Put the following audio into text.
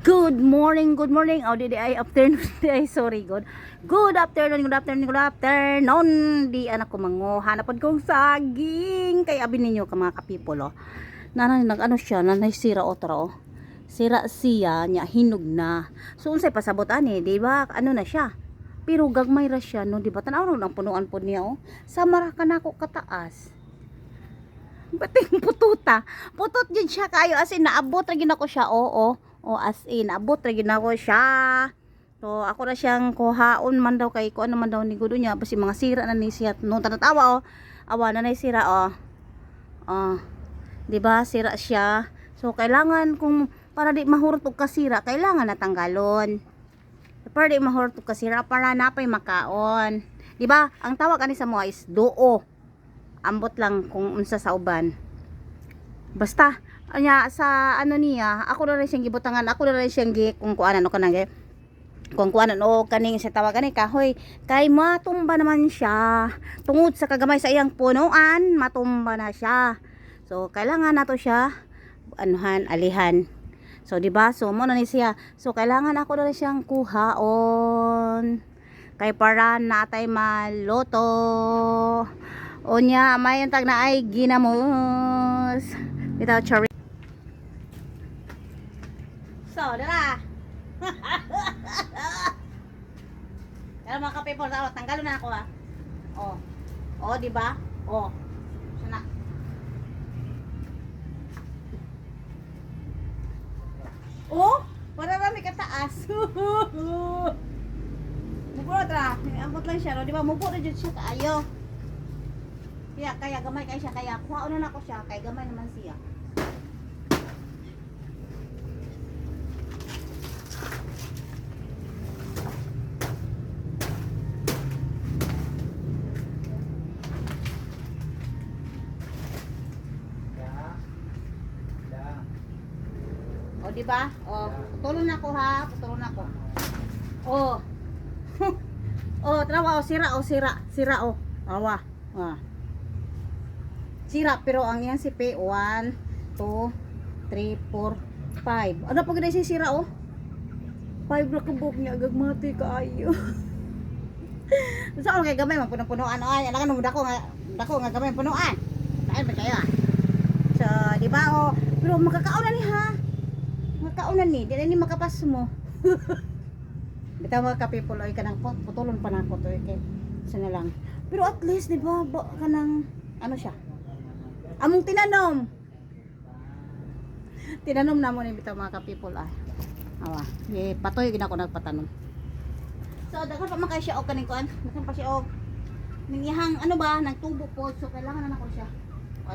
Good morning, good morning. Oh, di ay afternoon, di ay sorry, good afternoon, good afternoon, good afternoon. Di anak ko manguha na pod kong saging. Kay abi ninyo ka mga kapipol oh. Nag ano siya, naisira otra oh. Sira siya nya hinog na. So unsay pasabot ani, di ba? Ano na siya? Pero gagmay ra siya no, di ba? Tanaw ang punuan pod niya oh. Samara ka nako kataas. Bating pututa. Putot yun siya kayo as in naabot ra gid ako siya oo. O as in, abot ra gid ako siya. So ako na siyang kuhaon man daw kay ko ano man daw ni gudo niya basi mga sira na ni siya no tanatawa oh. Awa na nay sira oh. Oh. 'Di ba? Sira siya. So kailangan kung para di mahurot og kasira, kailangan natanggalon. Para di mahurot og kasira para napay makaon. 'Di ba? Ang tawag ani sa mga is duo. Ambot lang kung unsa sa uban. Basta anya sa ano niya, ako na rin siyang gibutangan, ako na rin siyang kung kuanan o kanang kung kuanan o kaning sa tawagan ni kahoy kay matumba naman siya tungod sa kagamay sa iyang punuan, matumba na siya. So kailangan nato siya anuhan, alihan. So di ba? So mo na ni siya. So kailangan ako na rin siyang kuhaon kay para natay maloto. Onya may tag na ay ginamos without cherry. So, dala. Pero mga kapipol, tanggalon na ako ha. Oh. Oh, di ba? Oh. Sana. Oh, para rami kataas. Mubo ra. Ambot lang siya, no? Di ba? Mubo na jud siya kaayo. Kaya gamay kay siya kaya kuhaon na ako siya kay gamay naman siya. O di ba? O, putulon na ko ha, putulon na ko. O. O, trawa o sira sira o. Awa. Ah. Sira pero ang yan si P 1 2 3 4 5. Ano pag si sira o? 5 ra ka buk niya gagmati kaayo. Sa kay gamay man puno-punuan ay alangan mo dako nga gamay punuan. Dahil ba kayo ah. So, di ba o, pero makakaon na ni ha. Makaunan ni, di na ni makapas mo. Bitaw mga kapipol ay kanang putulon pa nako to kay sana lang. Pero at least di ba kanang ano siya? Among tinanom. Tinanom na mo ni bitaw mga kapipol ay. Awa, patoy gid ako nagpatanom. So daghan pa man kay siya og kaning kuan, daghan pa siya og ning iyang ano ba, nagtubo po so kailangan na nako siya.